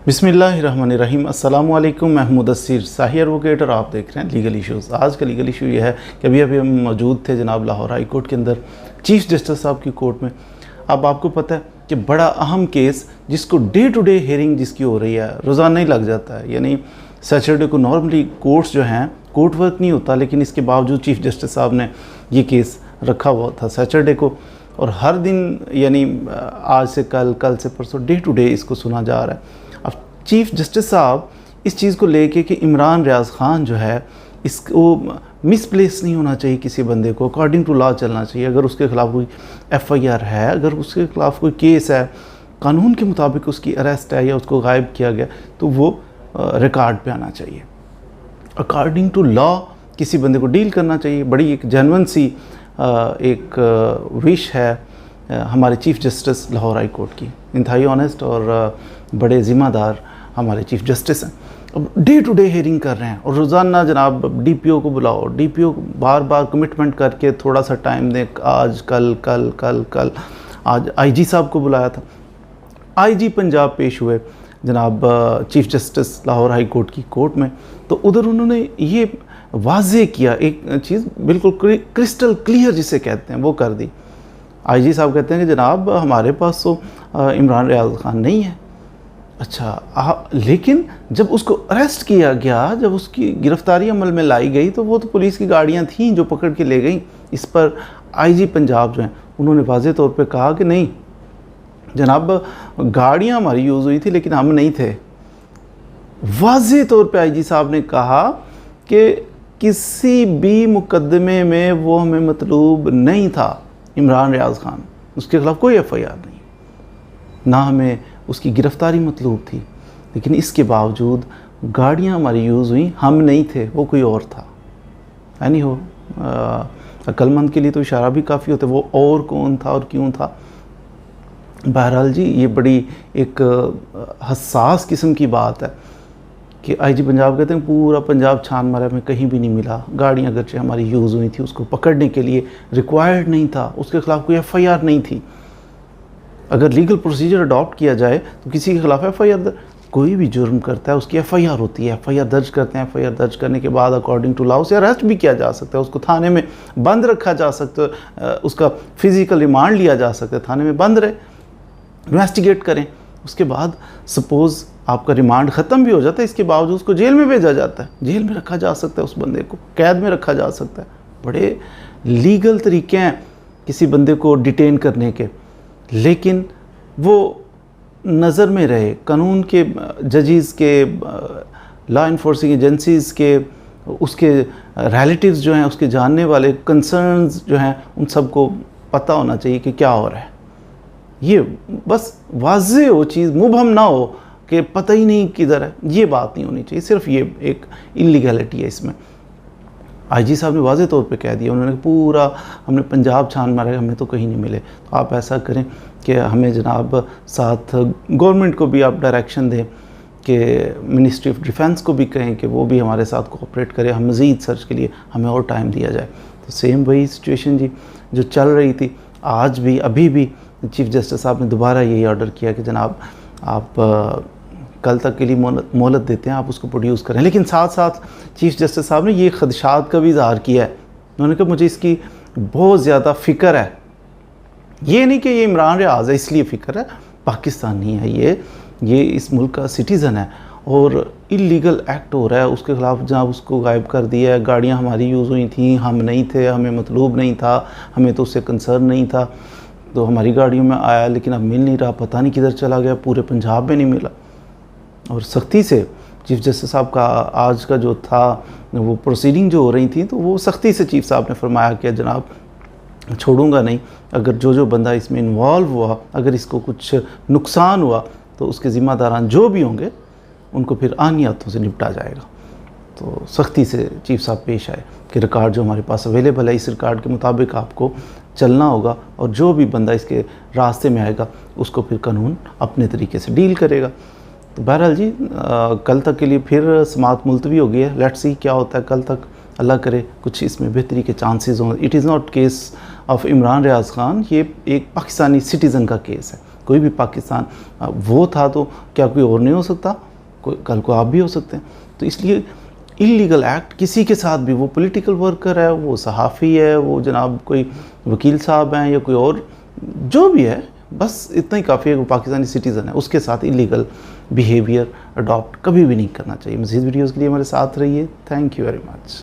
बिस्मिल्लाहिर्रहमानिर्रहीम। अस्सलाम वालेकुम। मैं मुदस्सिर शाही एडवोकेट और आप देख रहे हैं लीगल इश्यूज़। आज का लीगल इशू ये है कि अभी हम मौजूद थे जनाब लाहौर हाई कोर्ट के अंदर चीफ़ जस्टिस साहब की कोर्ट में। अब आपको पता है कि बड़ा अहम केस जिसको डे टू डे हेयरिंग जिसकी हो रही है, रोज़ाना ही लग जाता है। यानी सैटरडे को नॉर्मली कोर्ट्स जो हैं कोर्ट वर्क नहीं होता, लेकिन इसके बावजूद चीफ़ जस्टिस साहब ने ये केस रखा हुआ था सैटरडे को, और हर दिन यानी आज से कल से परसों डे टू डे इसको सुना जा रहा है। अब चीफ़ जस्टिस साहब इस चीज़ को लेके कि इमरान रियाज़ ख़ान जो है इसको मिसप्लेस नहीं होना चाहिए, किसी बंदे को अकॉर्डिंग टू लॉ चलना चाहिए। अगर उसके ख़िलाफ़ कोई FIR है, अगर उसके ख़िलाफ़ कोई केस है, कानून के मुताबिक उसकी अरेस्ट है या उसको गायब किया गया, तो वो रिकॉर्ड पे आना चाहिए। अकॉर्डिंग टू लॉ किसी बंदे को डील करना चाहिए। बड़ी एक जेन्युइन सी एक विश है हमारे chief justice Lahore high court की। इंतहाई ऑनेस्ट और बड़े ज़िम्मेदार हमारे चीफ़ जस्टिस हैं। अब डे टू डे हेयरिंग कर रहे हैं और रोज़ाना जनाब DPO को बुलाओ, DPO बार बार कमिटमेंट करके थोड़ा सा टाइम दें, आज कल आज IG साहब को बुलाया था। IG पंजाब पेश हुए जनाब chief justice Lahore high court की कोर्ट में, तो उधर उन्होंने ये वाज़े किया, एक चीज़ बिल्कुल क्रिस्टल क्लियर जिसे कहते हैं वो कर दी। IG साहब कहते हैं कि जनाब हमारे पास तो इमरान रियाज़ ख़ान नहीं है। अच्छा, लेकिन जब उसको अरेस्ट किया गया, जब उसकी गिरफ़्तारी अमल में लाई गई, तो वो तो पुलिस की गाड़ियाँ थीं जो पकड़ के ले गई। इस पर IG पंजाब जो हैं उन्होंने वाज़े तौर पे कहा कि नहीं जनाब, गाड़ियाँ हमारी यूज़ हुई थी लेकिन हम नहीं थे। वाज़े तौर पे IG साहब ने कहा कि किसी भी मुकदमे में वो हमें मतलूब नहीं था इमरान रियाज़ ख़ान, उसके ख़िलाफ़ कोई FIR नहीं, ना हमें उसकी गिरफ़्तारी मतलूब थी, लेकिन इसके बावजूद गाड़ियाँ हमारी यूज़ हुई, हम नहीं थे, वो कोई और था। यानी हो अक्लमंद के लिए तो इशारा भी काफ़ी होता है, वो और कौन था और क्यों था। बहरहाल जी, ये बड़ी एक हसास किस्म की बात है कि IG पंजाब कहते हैं पूरा पंजाब छान मारा, हमें कहीं भी नहीं मिला। गाड़ियाँ अगरचे हमारी यूज़ हुई थी, उसको पकड़ने के लिए रिक्वायर्ड नहीं था, उसके ख़िलाफ़ कोई FIR नहीं थी। अगर लीगल प्रोसीजर अडॉप्ट किया जाए तो किसी के ख़िलाफ़ FIR, कोई भी जुर्म करता है उसकी FIR होती है, FIR दर्ज करते हैं। FIR दर्ज करने के बाद अकॉर्डिंग टू लॉ उसे अरेस्ट भी किया जा सकता है, उसको थाने में बंद रखा जा सकता है, उसका फिज़िकल रिमांड लिया जा सकता है, थाने में बंद रहे, इन्वेस्टिगेट करें। उसके बाद सपोज़ आपका रिमांड ख़त्म भी हो जाता है, इसके बावजूद उसको जेल में भेजा जाता है, जेल में रखा जा सकता है, उस बंदे को कैद में रखा जा सकता है। बड़े लीगल तरीके हैं किसी बंदे को डिटेन करने के, लेकिन वो नज़र में रहे, कानून के जजेस के, लॉ इन्फोर्सिंग एजेंसीज़ के, उसके रिलेटिव्स जो हैं, उसके जानने वाले कंसर्न्स जो हैं, उन सबको पता होना चाहिए कि क्या हो रहा है। ये बस वाज़े हो चीज़, मुबहम ना हो कि पता ही नहीं किधर है, ये बात नहीं होनी चाहिए। सिर्फ ये एक इलीगैलिटी है इसमें। IG साहब ने वाज़े तौर पे कह दिया, उन्होंने पूरा हमने पंजाब छान मारा, हमें तो कहीं नहीं मिले। तो आप ऐसा करें कि हमें जनाब साथ गवर्नमेंट को भी आप डायरेक्शन दें कि मिनिस्ट्री ऑफ डिफेंस को भी कहें कि वो भी हमारे साथ कोऑपरेट करे, हम मज़ीद सर्च के लिए हमें और टाइम दिया जाए। तो सेम वही सिचुएशन जी जो चल रही थी आज भी, अभी भी चीफ़ जस्टिस साहब ने दोबारा यही ऑर्डर किया कि जनाब आप कल तक के लिए मोहलत देते हैं, आप उसको प्रोड्यूस करें। लेकिन साथ साथ चीफ़ जस्टिस साहब ने ये खदशात का भी इज़हार किया है। उन्होंने कहा मुझे इसकी बहुत ज़्यादा फ़िक्र है, ये नहीं कि ये इमरान रियाज़ है इसलिए फ़िक्र है, पाकिस्तानी है ये इस मुल्क का सिटीज़न है और इलीगल एक्ट हो रहा है, उसके ख़िलाफ़ जनाब उसको गायब कर दिया है। गाड़ियाँ हमारी यूज़ हुई थी, हम नहीं थे, हमें मतलूब नहीं था, हमें तो उससे कंसर्न नहीं था, तो हमारी गाड़ियों में आया लेकिन अब मिल नहीं रहा, पता नहीं किधर चला गया, पूरे पंजाब में नहीं मिला। और सख्ती से चीफ़ जस्टिस साहब का आज का जो था वो प्रोसीडिंग जो हो रही थी, तो वो सख्ती से चीफ़ साहब ने फरमाया कि जनाब छोड़ूंगा नहीं, अगर जो बंदा इसमें इन्वॉल्व हुआ, अगर इसको कुछ नुकसान हुआ तो उसके ज़िम्मेदारान जो भी होंगे उनको फिर आनी हाथों से निपटा जाएगा। तो सख्ती से चीफ़ साहब पेश आए कि रिकॉर्ड जो हमारे पास अवेलेबल है, इस रिकॉर्ड के मुताबिक आपको चलना होगा और जो भी बंदा इसके रास्ते में आएगा उसको फिर कानून अपने तरीके से डील करेगा। तो बहरहाल जी कल तक के लिए फिर समाअत मुलतवी हो गई है। लेट्स सी क्या होता है कल तक, अल्लाह करे कुछ इसमें बेहतरी के चांसेस हों। It is not case of Imran Riaz Khan, ये एक पाकिस्तानी सिटीज़न का केस है। कोई भी पाकिस्तान वो था तो क्या कोई और नहीं हो सकता? कोई कल को आप भी हो सकते हैं। तो इसलिए इलीगल एक्ट किसी के साथ भी, वो पॉलिटिकल वर्कर है, वो सहाफ़ी है, वो जनाब कोई वकील साहब हैं या कोई और जो भी है, बस इतना ही काफ़ी है, वो पाकिस्तानी सिटीज़न है, उसके साथ इलीगल बिहेवियर अडॉप्ट कभी भी नहीं करना चाहिए। मज़ीद वीडियोज़ के लिए हमारे साथ रहिए। Thank you very much.